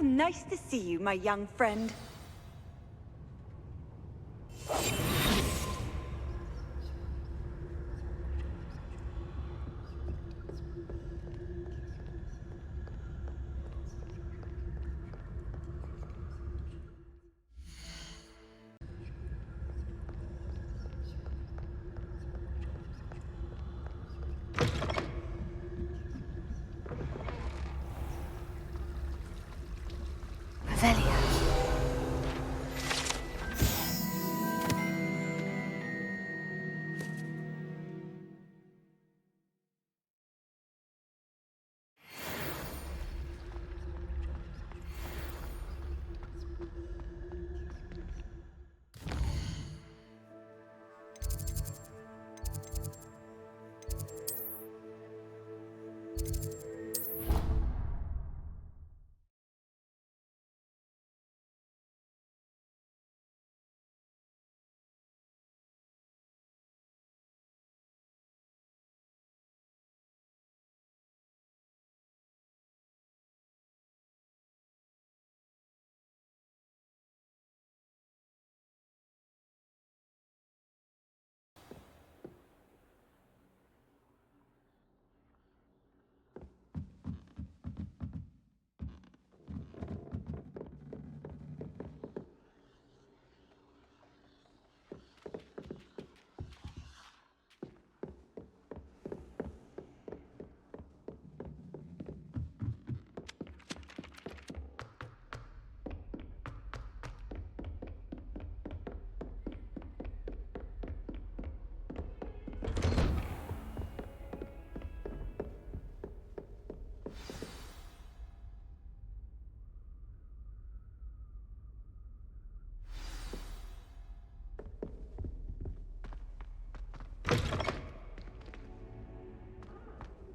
nice to see you, my young friend.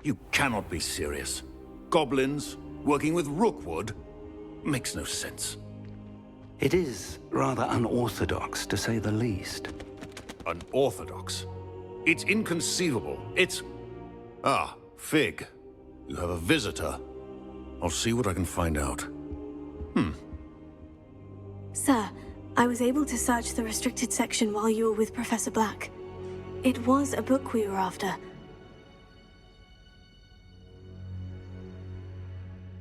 You cannot be serious. Goblins, working with Rookwood? Makes no sense. It is rather unorthodox, to say the least. Unorthodox? It's inconceivable. It's... Ah, Fig. You have a visitor. I'll see what I can find out. Sir, I was able to search the restricted section while you were with Professor Black. It was a book we were after.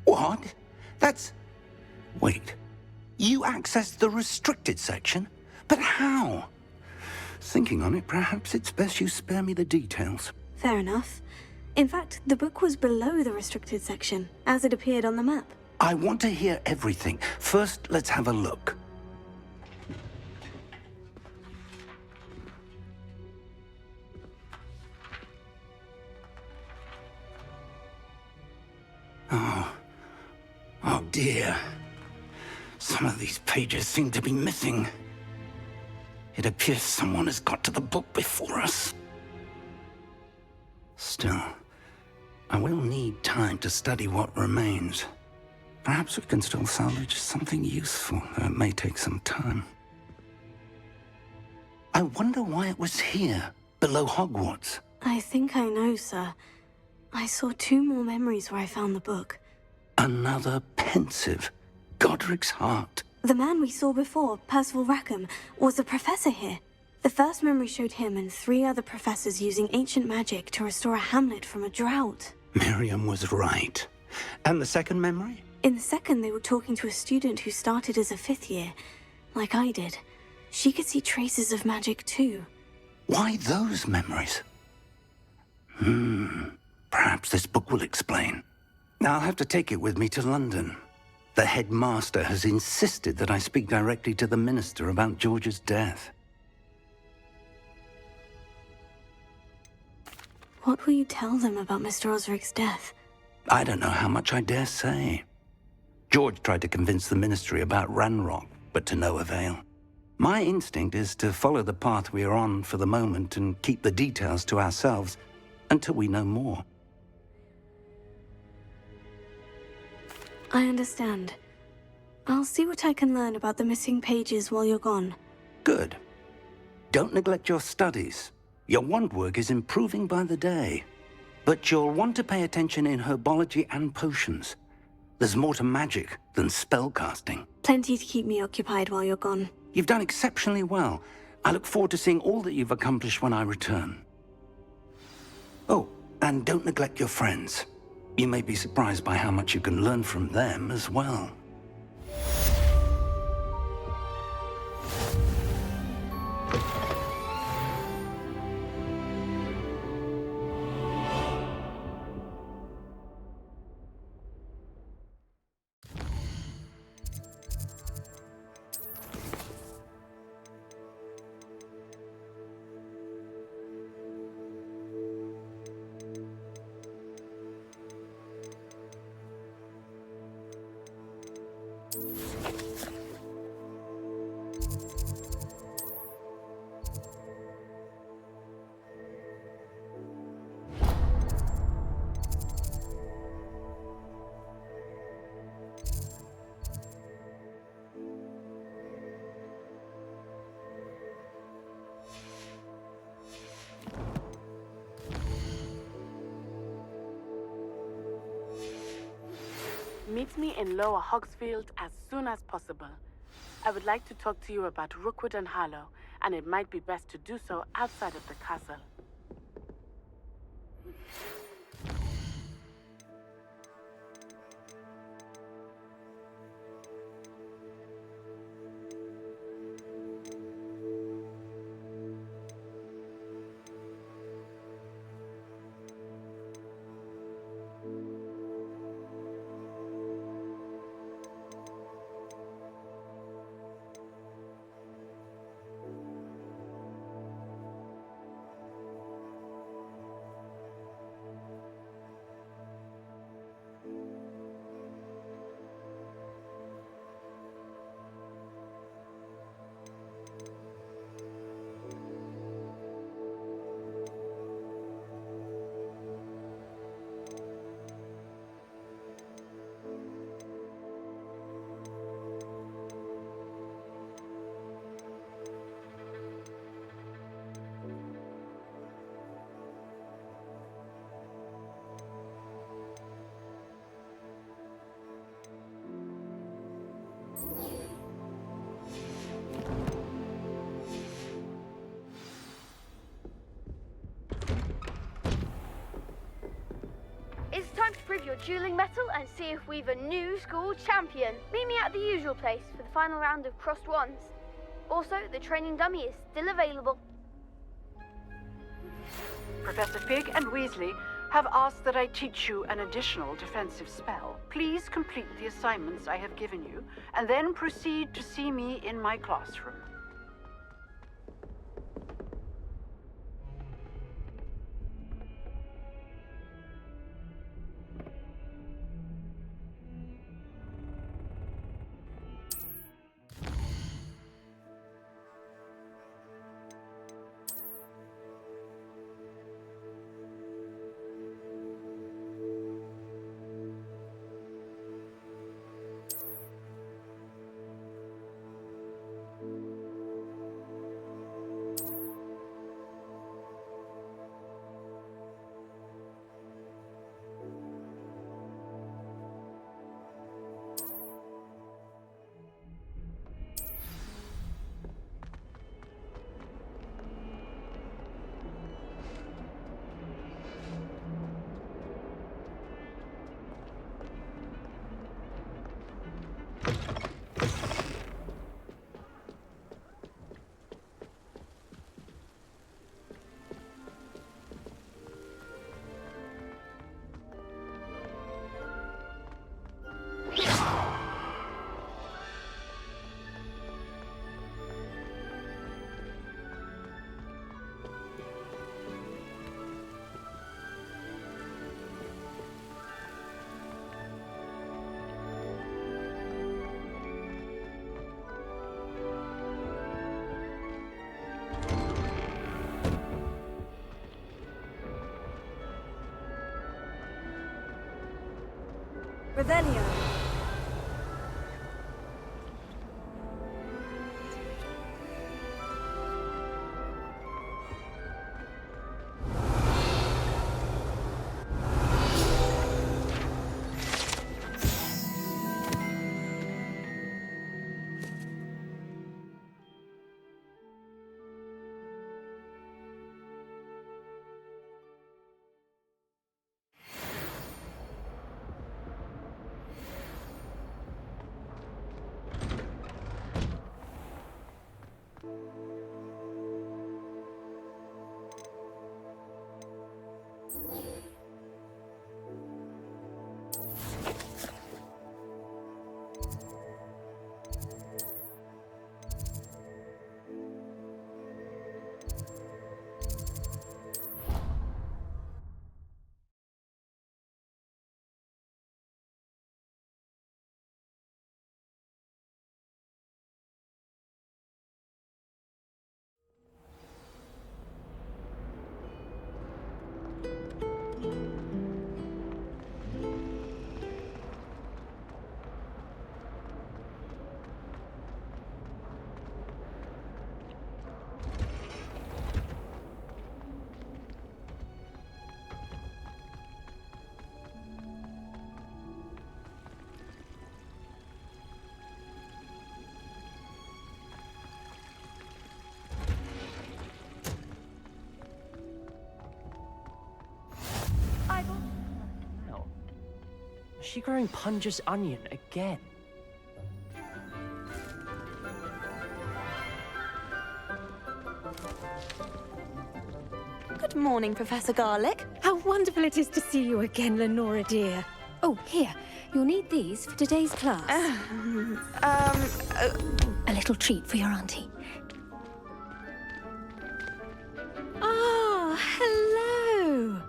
What? That's... Wait. You accessed the restricted section? But how? Thinking on it, perhaps it's best you spare me the details. Fair enough. In fact, the book was below the restricted section, as it appeared on the map. I want to hear everything. First, let's have a look. Oh dear. Some of these pages seem to be missing. It appears someone has got to the book before us. Still, I will need time to study what remains. Perhaps we can still salvage something useful, though it may take some time. I wonder why it was here, below Hogwarts. I think I know, sir. I saw 2 more memories where I found the book. Another pensive. Godric's heart. The man we saw before, Percival Rackham, was a professor here. The first memory showed him and 3 other professors using ancient magic to restore a hamlet from a drought. Miriam was right. And the second memory? In the second, they were talking to a student who started as a 5th year, like I did. She could see traces of magic too. Why those memories? Perhaps this book will explain. I'll have to take it with me to London. The headmaster has insisted that I speak directly to the minister about George's death. What will you tell them about Mr. Osric's death? I don't know how much I dare say. George tried to convince the ministry about Ranrock, but to no avail. My instinct is to follow the path we are on for the moment and keep the details to ourselves until we know more. I understand. I'll see what I can learn about the missing pages while you're gone. Good. Don't neglect your studies. Your wand work is improving by the day. But you'll want to pay attention in herbology and potions. There's more to magic than spellcasting. Plenty to keep me occupied while you're gone. You've done exceptionally well. I look forward to seeing all that you've accomplished when I return. Oh, and don't neglect your friends. You may be surprised by how much you can learn from them as well. Meet me in Lower Hogsfield as soon as possible. I would like to talk to you about Rookwood and Harlow, and it might be best to do so outside of the castle. It's time to prove your dueling mettle and see if we've a new school champion. Meet me at the usual place for the final round of crossed wands. Also, the training dummy is still available. Professor Fig and Weasley have asked that I teach you an additional defensive spell. Please complete the assignments I have given you, and then proceed to see me in my classroom. Revelio. Is she growing Punja's onion again? Good morning, Professor Garlick. How wonderful it is to see you again, Lenora dear. Oh, here. You'll need these for today's class. A little treat for your auntie. Ah, hello.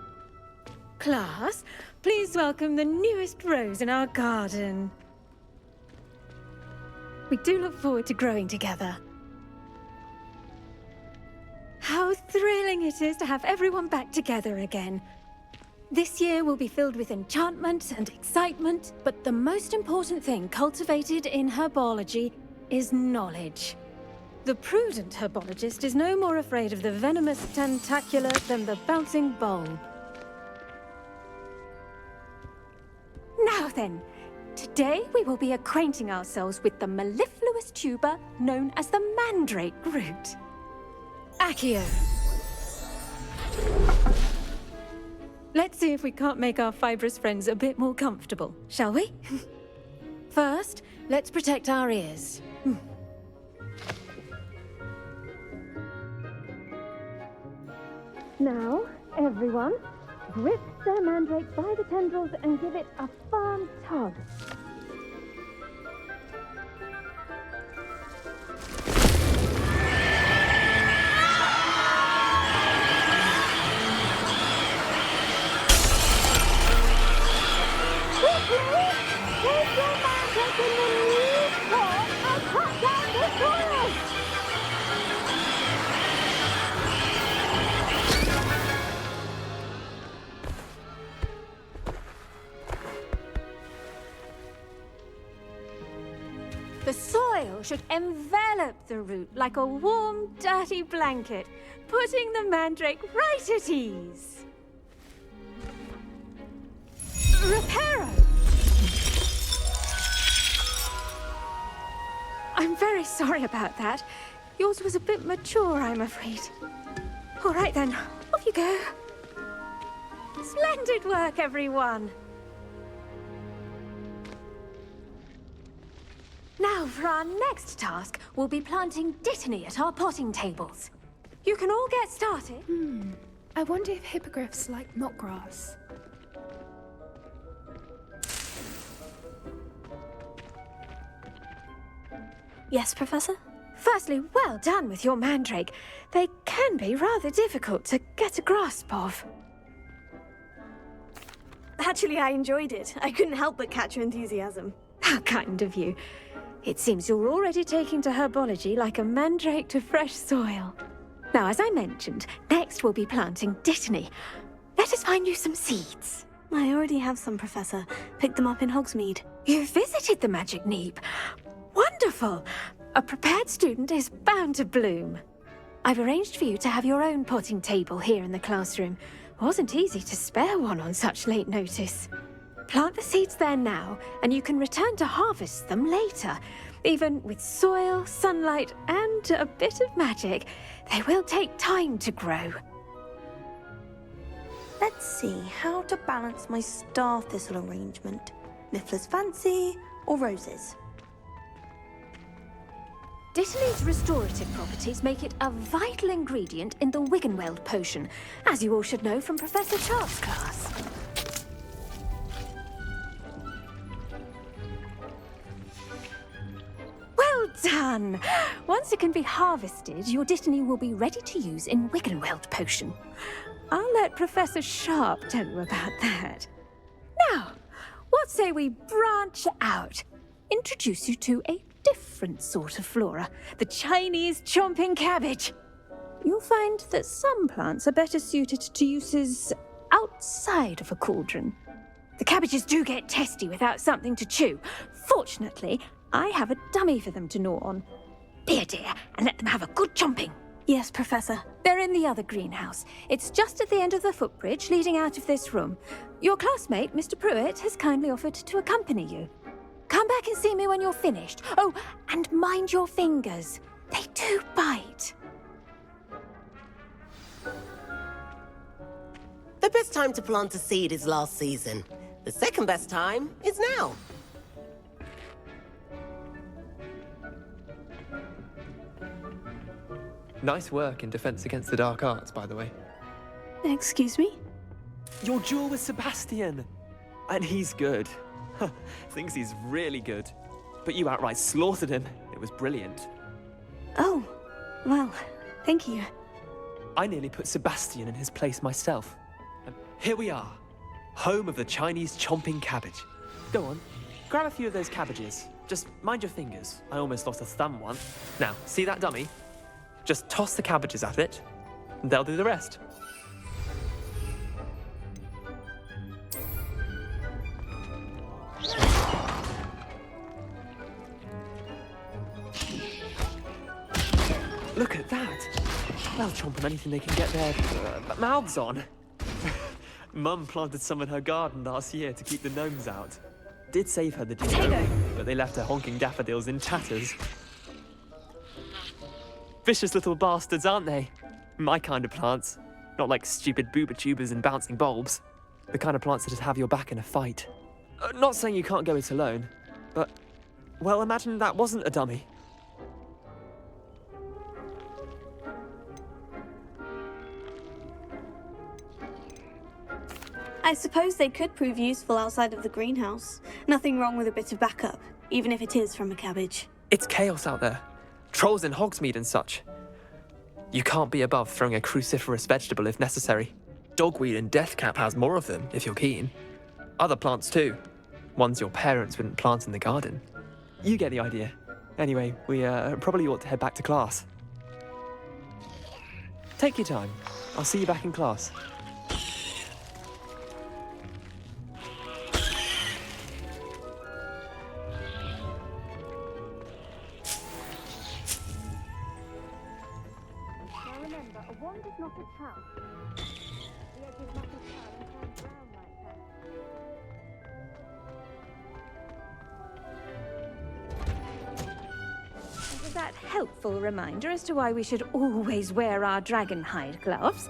Class, please welcome the newest rose in our garden. We do look forward to growing together. How thrilling it is to have everyone back together again. This year will be filled with enchantment and excitement, but the most important thing cultivated in herbology is knowledge. The prudent herbologist is no more afraid of the venomous tentacula than the bouncing bulb. Now then, today we will be acquainting ourselves with the mellifluous tuber known as the Mandrake root. Accio. Let's see if we can't make our fibrous friends a bit more comfortable, shall we? First, let's protect our ears. Now, everyone, grip their mandrake by the tendrils and give it a firm tug. The soil should envelop the root like a warm, dirty blanket, putting the mandrake right at ease. Reparo! I'm very sorry about that. Yours was a bit mature, I'm afraid. All right then, off you go. Splendid work, everyone! Now, for our next task, we'll be planting dittany at our potting tables. You can all get started. I wonder if hippogriffs like knotgrass. Yes, Professor? Firstly, well done with your mandrake. They can be rather difficult to get a grasp of. Actually, I enjoyed it. I couldn't help but catch your enthusiasm. How kind of you. It seems you're already taking to herbology like a mandrake to fresh soil. Now, as I mentioned, next we'll be planting dittany. Let us find you some seeds. I already have some, Professor. Picked them up in Hogsmeade. You visited the Magic Neep. Wonderful! A prepared student is bound to bloom. I've arranged for you to have your own potting table here in the classroom. Wasn't easy to spare one on such late notice. Plant the seeds there now, and you can return to harvest them later. Even with soil, sunlight, and a bit of magic, they will take time to grow. Let's see how to balance my star thistle arrangement. Niffler's fancy or roses? Dittany's restorative properties make it a vital ingredient in the Wiggenweld potion, as you all should know from Professor Sharp's class. Well done! Once it can be harvested, your Dittany will be ready to use in Wiggenweld potion. I'll let Professor Sharp tell you about that. Now, what say we branch out? Introduce you to a different sort of flora, the Chinese chomping cabbage. You'll find that some plants are better suited to uses outside of a cauldron. The cabbages do get testy without something to chew. Fortunately, I have a dummy for them to gnaw on. Be a dear and let them have a good chomping. Yes, Professor. They're in the other greenhouse. It's just at the end of the footbridge leading out of this room. Your classmate, Mr. Pruitt, has kindly offered to accompany you. Come back and see me when you're finished. Oh, and mind your fingers. They do bite. The best time to plant a seed is last season. The second best time is now. Nice work in Defense Against the Dark Arts, by the way. Excuse me? Your duel with Sebastian! And he's good. Thinks he's really good. But you outright slaughtered him. It was brilliant. Oh, well, thank you. I nearly put Sebastian in his place myself. And here we are, home of the Chinese chomping cabbage. Go on, grab a few of those cabbages. Just mind your fingers. I almost lost a thumb once. Now, see that dummy? Just toss the cabbages at it, and they'll do the rest. Look at that! They'll chomp on anything they can get their mouths on. Mum planted some in her garden last year to keep the gnomes out. Did save her the dinner, but they left her honking daffodils in tatters. Vicious little bastards, aren't they? My kind of plants. Not like stupid booba tubers and bouncing bulbs. The kind of plants that just have your back in a fight. Not saying you can't go it alone, but, well, imagine that wasn't a dummy. I suppose they could prove useful outside of the greenhouse. Nothing wrong with a bit of backup, even if it is from a cabbage. It's chaos out there. Trolls in Hogsmeade and such. You can't be above throwing a cruciferous vegetable if necessary. Dogweed and deathcap has more of them, if you're keen. Other plants too. Ones your parents wouldn't plant in the garden. You get the idea. Anyway, we probably ought to head back to class. Take your time. I'll see you back in class. That helpful reminder as to why we should always wear our dragon hide gloves.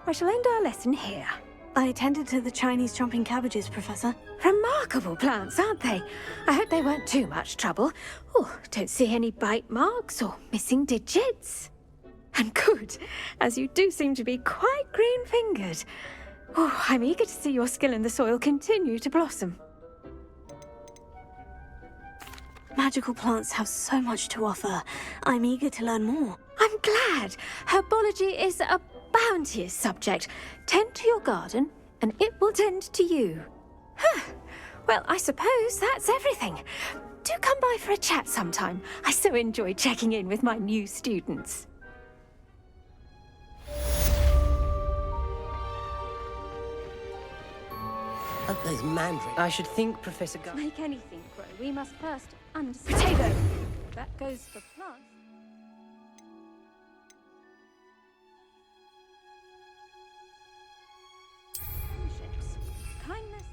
I shall end our lesson here. I attended to the Chinese chomping cabbages, Professor. Remarkable plants, aren't they? I hope they weren't too much trouble. Oh, don't see any bite marks or missing digits. And good, as you do seem to be quite green-fingered. Oh, I'm eager to see your skill in the soil continue to blossom. Magical plants have so much to offer. I'm eager to learn more. I'm glad. Herbology is a bounteous subject. Tend to your garden, and it will tend to you. Well, I suppose that's everything. Do come by for a chat sometime. I so enjoy checking in with my new students. Of those Mandrake. I should think, Professor To make anything grow, we must first understand. Potato! That goes for plants. Friendships, kindness.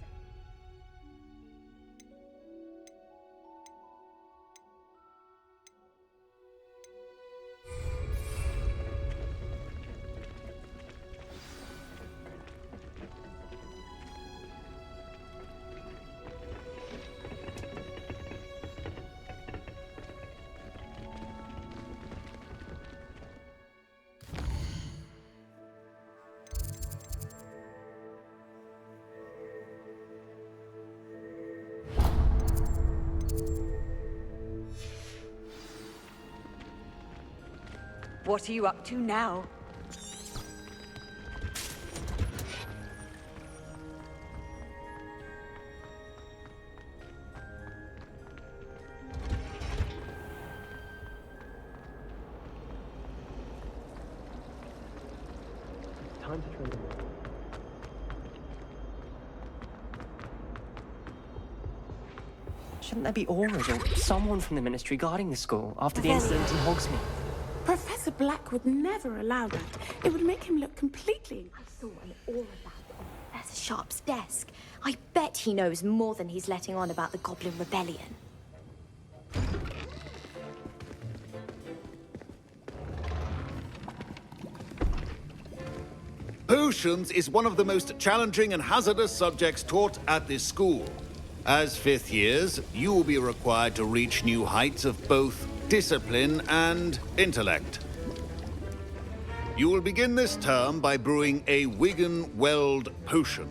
What are you up to now? Time to train them. Shouldn't there be auras or someone from the Ministry guarding the school after the incident in Hogsmeade? Professor Black would never allow that. It would make him look completely... I saw an aura about on Professor Sharp's desk. I bet he knows more than he's letting on about the Goblin Rebellion. Potions is one of the most challenging and hazardous subjects taught at this school. As fifth years, you will be required to reach new heights of both discipline and intellect. You will begin this term by brewing a Wiggenweld potion.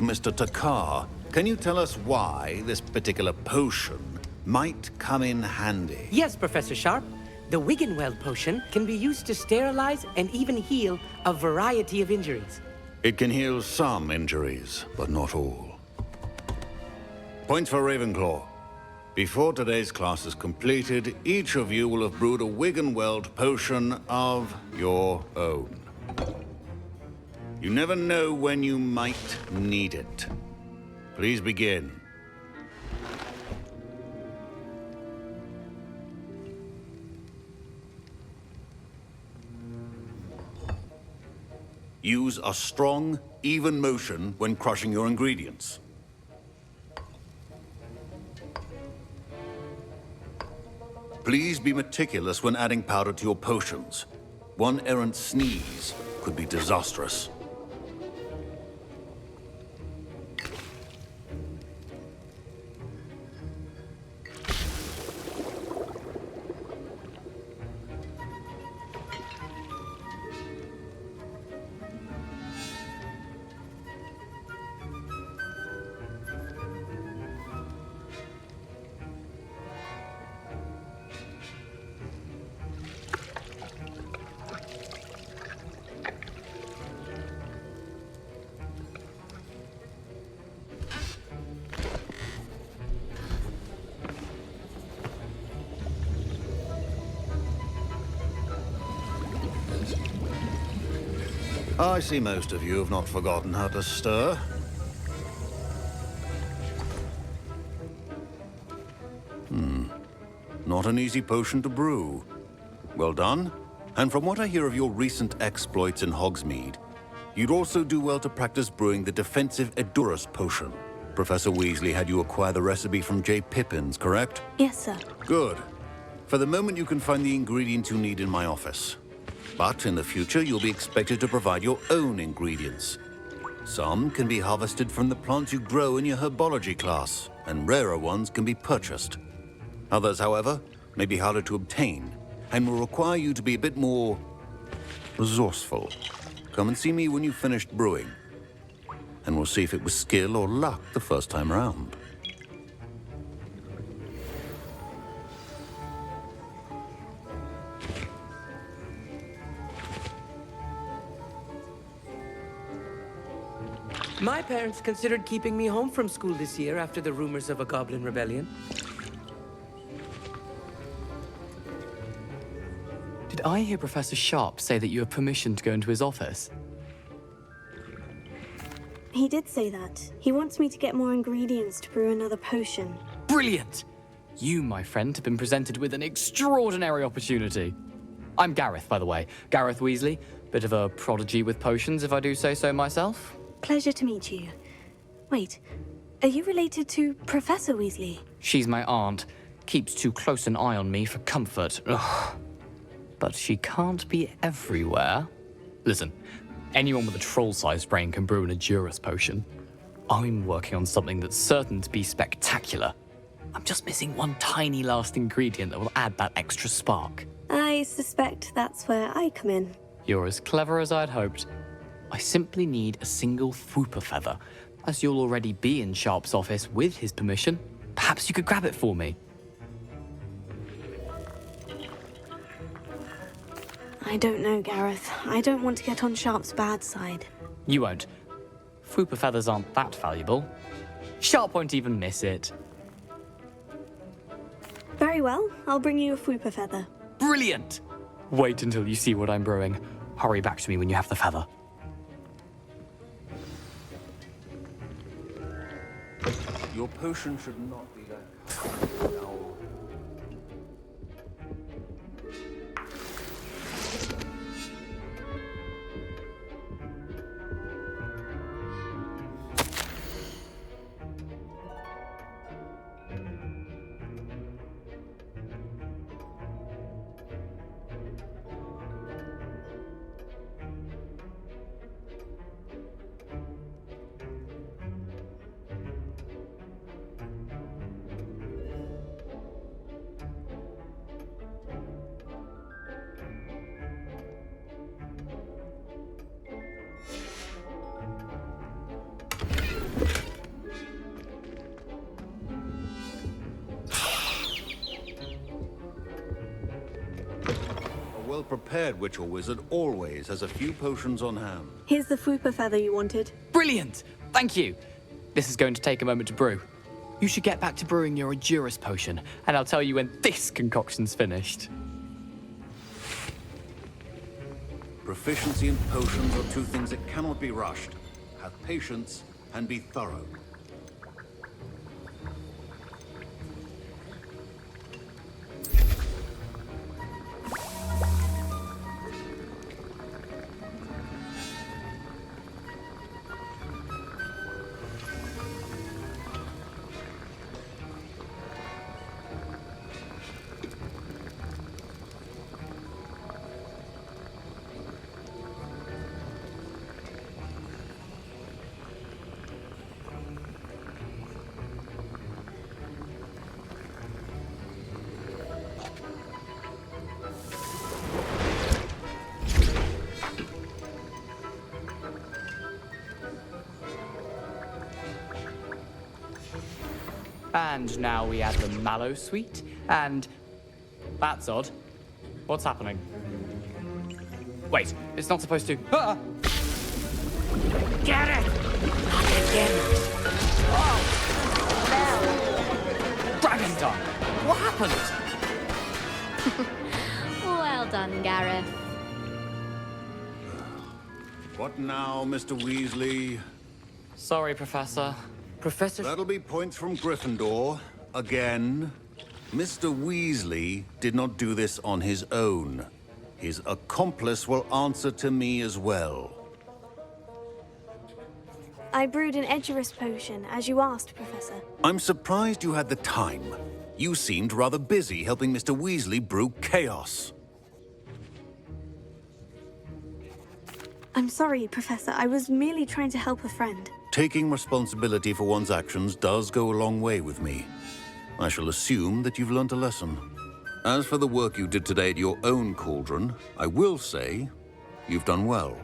Mr. Takar, can you tell us why this particular potion might come in handy? Yes, Professor Sharp. The Wiggenweld potion can be used to sterilize and even heal a variety of injuries. It can heal some injuries, but not all. Points for Ravenclaw. Before today's class is completed, each of you will have brewed a Wiggenweld potion of your own. You never know when you might need it. Please begin. Use a strong, even motion when crushing your ingredients. Please be meticulous when adding powder to your potions. One errant sneeze could be disastrous. I see most of you have not forgotten how to stir. Not an easy potion to brew. Well done. And from what I hear of your recent exploits in Hogsmeade, you'd also do well to practice brewing the defensive Edurus potion. Professor Weasley had you acquire the recipe from J. Pippin's, correct? Yes, sir. Good. For the moment, you can find the ingredients you need in my office. But in the future, you'll be expected to provide your own ingredients. Some can be harvested from the plants you grow in your herbology class, and rarer ones can be purchased. Others, however, may be harder to obtain, and will require you to be a bit more resourceful. Come and see me when you've finished brewing, and we'll see if it was skill or luck the first time around. My parents considered keeping me home from school this year after the rumors of a Goblin Rebellion. Did I hear Professor Sharp say that you have permission to go into his office? He did say that. He wants me to get more ingredients to brew another potion. Brilliant! You, my friend, have been presented with an extraordinary opportunity. I'm Gareth, by the way. Gareth Weasley. Bit of a prodigy with potions, if I do say so myself. Pleasure to meet you. Wait, are you related to Professor Weasley? She's my aunt. Keeps too close an eye on me for comfort. Ugh. But she can't be everywhere. Listen, anyone with a troll-sized brain can brew an Edurus potion. I'm working on something that's certain to be spectacular. I'm just missing one tiny last ingredient that will add that extra spark. I suspect that's where I come in. You're as clever as I'd hoped. I simply need a single Fwooper feather. As you'll already be in Sharp's office with his permission, perhaps you could grab it for me. I don't know, Gareth. I don't want to get on Sharp's bad side. You won't. Fwooper feathers aren't that valuable. Sharp won't even miss it. Very well. I'll bring you a Fwooper feather. Brilliant! Wait until you see what I'm brewing. Hurry back to me when you have the feather. Your potion should not be that. A well-prepared witch or wizard always has a few potions on hand. Here's the Fwooper feather you wanted. Brilliant! Thank you! This is going to take a moment to brew. You should get back to brewing your Edurus potion, and I'll tell you when this concoction's finished. Proficiency in potions are two things that cannot be rushed. Have patience and be thorough. And now we add the mallow sweet, and... That's odd. What's happening? Wait, it's not supposed to... Ah! Get it! Not again! Oh! Dragon tongue! What happened? Well done, Gareth. What now, Mr. Weasley? Sorry, Professor. Professor... That'll be points from Gryffindor. Again. Mr. Weasley did not do this on his own. His accomplice will answer to me as well. I brewed an Edurus potion, as you asked, Professor. I'm surprised you had the time. You seemed rather busy helping Mr. Weasley brew chaos. I'm sorry, Professor. I was merely trying to help a friend. Taking responsibility for one's actions does go a long way with me. I shall assume that you've learnt a lesson. As for the work you did today at your own cauldron, I will say you've done well.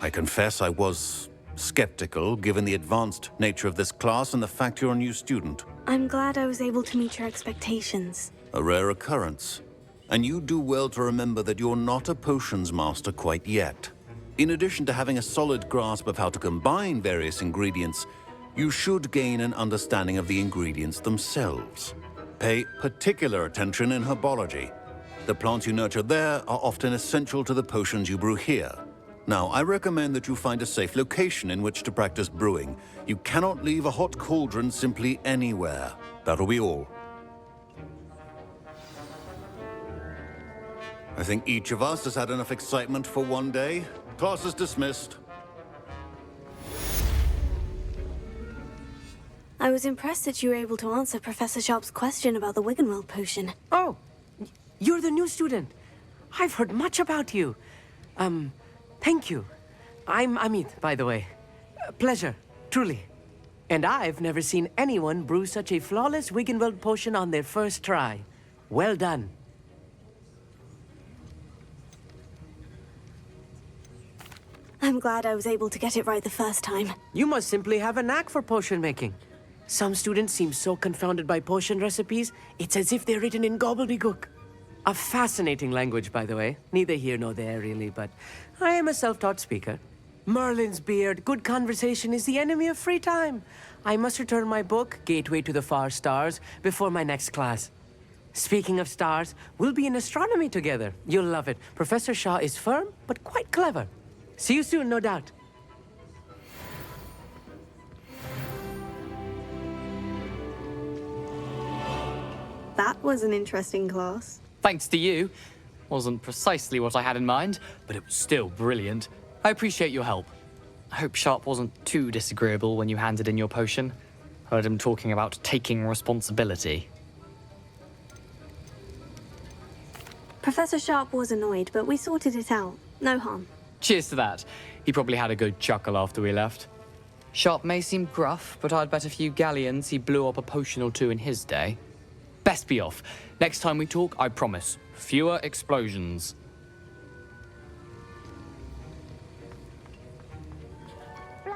I confess I was skeptical, given the advanced nature of this class and the fact you're a new student. I'm glad I was able to meet your expectations. A rare occurrence. And you do well to remember that you're not a potions master quite yet. In addition to having a solid grasp of how to combine various ingredients, you should gain an understanding of the ingredients themselves. Pay particular attention in herbology. The plants you nurture there are often essential to the potions you brew here. Now, I recommend that you find a safe location in which to practice brewing. You cannot leave a hot cauldron simply anywhere. That'll be all. I think each of us has had enough excitement for one day. Class is dismissed. I was impressed that you were able to answer Professor Sharp's question about the Wiggenweld potion. Oh, you're the new student. I've heard much about you. Thank you. I'm Amit, by the way. Pleasure, truly. And I've never seen anyone brew such a flawless Wiggenweld potion on their first try. Well done. I'm glad I was able to get it right the first time. You must simply have a knack for potion making. Some students seem so confounded by potion recipes, it's as if they're written in gobbledygook. A fascinating language, by the way. Neither here nor there, really, but I am a self-taught speaker. Merlin's beard, good conversation is the enemy of free time. I must return my book, Gateway to the Far Stars, before my next class. Speaking of stars, we'll be in astronomy together. You'll love it. Professor Shaw is firm, but quite clever. See you soon, no doubt. That was an interesting class. Thanks to you. Wasn't precisely what I had in mind, but it was still brilliant. I appreciate your help. I hope Sharp wasn't too disagreeable when you handed in your potion. Heard him talking about taking responsibility. Professor Sharp was annoyed, but we sorted it out. No harm. Cheers to that. He probably had a good chuckle after we left. Sharp may seem gruff, but I'd bet a few galleons he blew up a potion or two in his day. Best be off. Next time we talk, I promise, fewer explosions.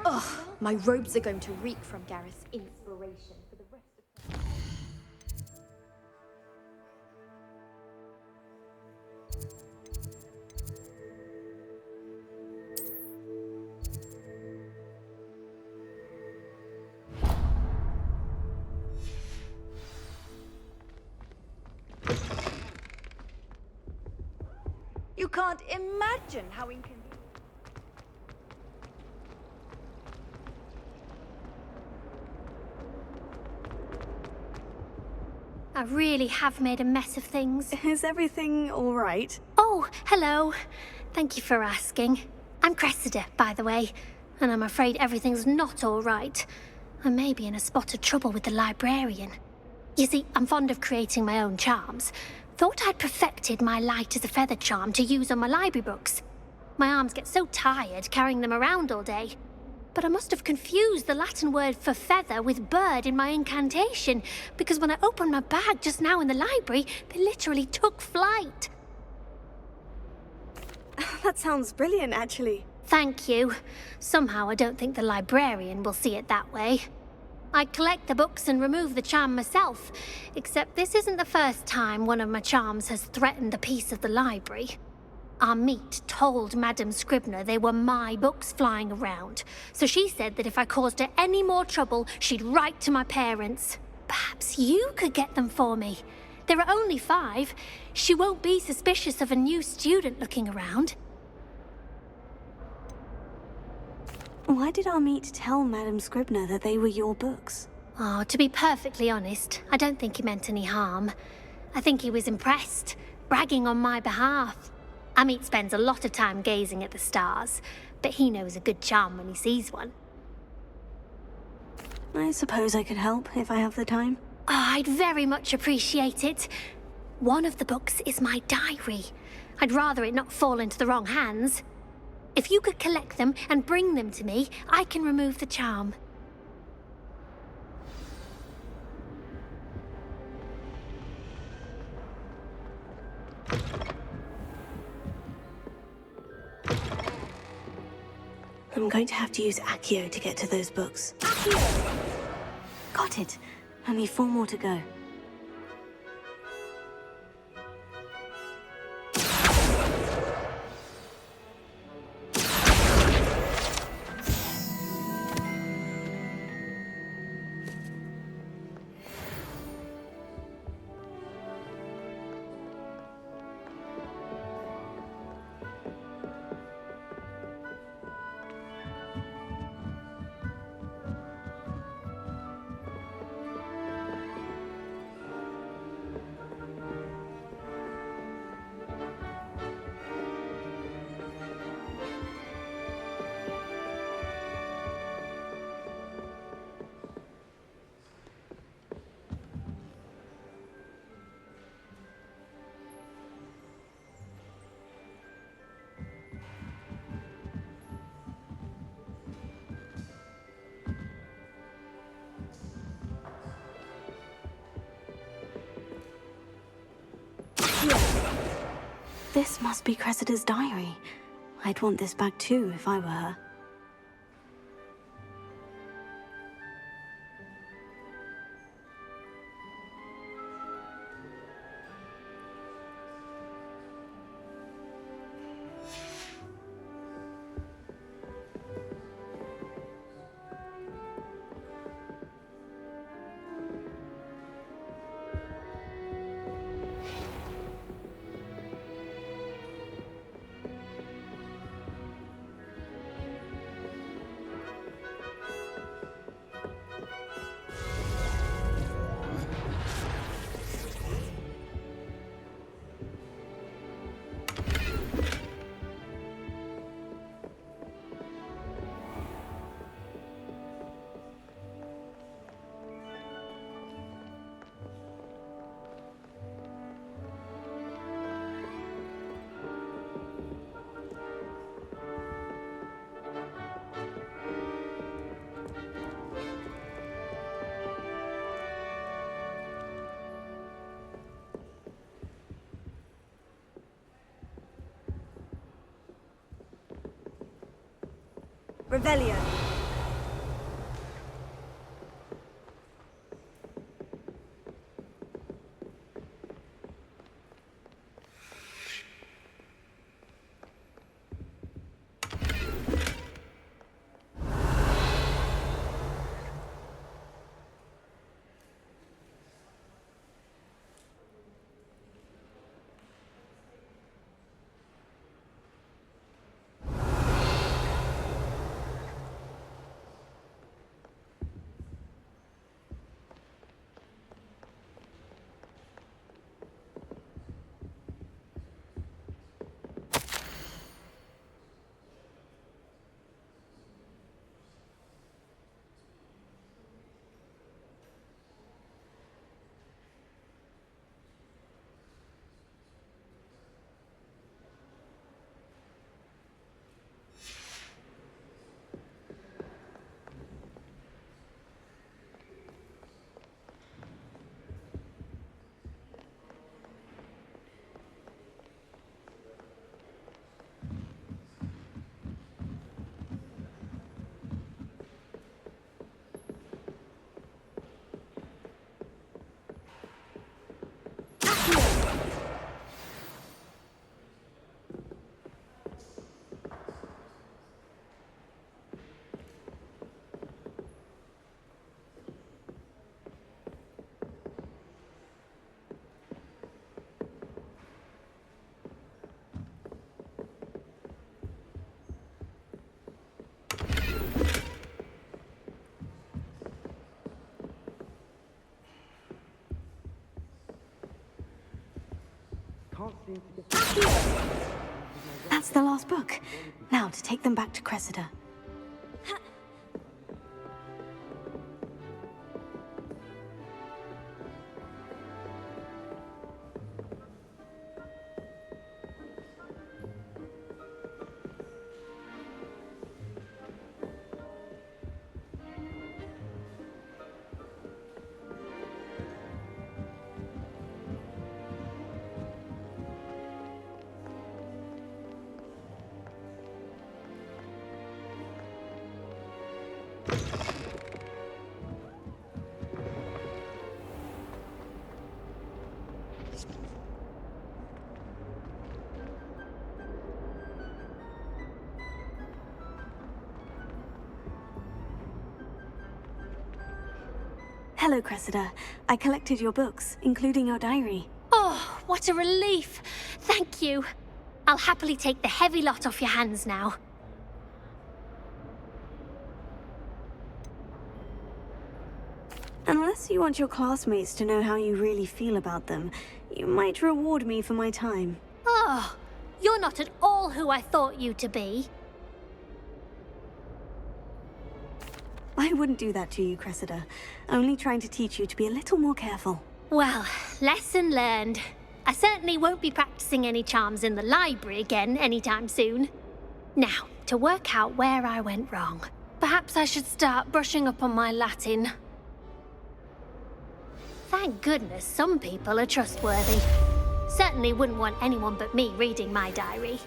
Ugh, my robes are going to reek from Gareth's inspiration for the rest of time. You can't imagine how inconvenient. I really have made a mess of things. Is everything all right? Oh, hello. Thank you for asking. I'm Cressida, by the way, and I'm afraid everything's not all right. I may be in a spot of trouble with the librarian. You see, I'm fond of creating my own charms. Thought I'd perfected my light as a feather charm to use on my library books. My arms get so tired carrying them around all day. But I must have confused the Latin word for feather with bird in my incantation, because when I opened my bag just now in the library, they literally took flight. That sounds brilliant, actually. Thank you. Somehow I don't think the librarian will see it that way. I collect the books and remove the charm myself, except this isn't the first time one of my charms has threatened the peace of the library. Our meet told Madame Scribner they were my books flying around, so she said that if I caused her any more trouble, she'd write to my parents. Perhaps you could get them for me. There are only 5. She won't be suspicious of a new student looking around. Why did our meet tell Madame Scribner that they were your books? Oh, to be perfectly honest, I don't think he meant any harm. I think he was impressed, bragging on my behalf. Amit spends a lot of time gazing at the stars, but he knows a good charm when he sees one. I suppose I could help if I have the time. Oh, I'd very much appreciate it. One of the books is my diary. I'd rather it not fall into the wrong hands. If you could collect them and bring them to me, I can remove the charm. I'm going to have to use Accio to get to those books. Accio! Got it. Only 4 more to go. This must be Cressida's diary. I'd want this back too if I were her. Revelio. That's the last book. Now to take them back to Cressida. Hello, Cressida. I collected your books, including your diary. Oh, what a relief. Thank you. I'll happily take the heavy lot off your hands now. Unless you want your classmates to know how you really feel about them, you might reward me for my time. Oh, you're not at all who I thought you to be. I wouldn't do that to you, Cressida. Only trying to teach you to be a little more careful. Well, lesson learned. I certainly won't be practicing any charms in the library again anytime soon. Now, to work out where I went wrong. Perhaps I should start brushing up on my Latin. Thank goodness some people are trustworthy. Certainly wouldn't want anyone but me reading my diary.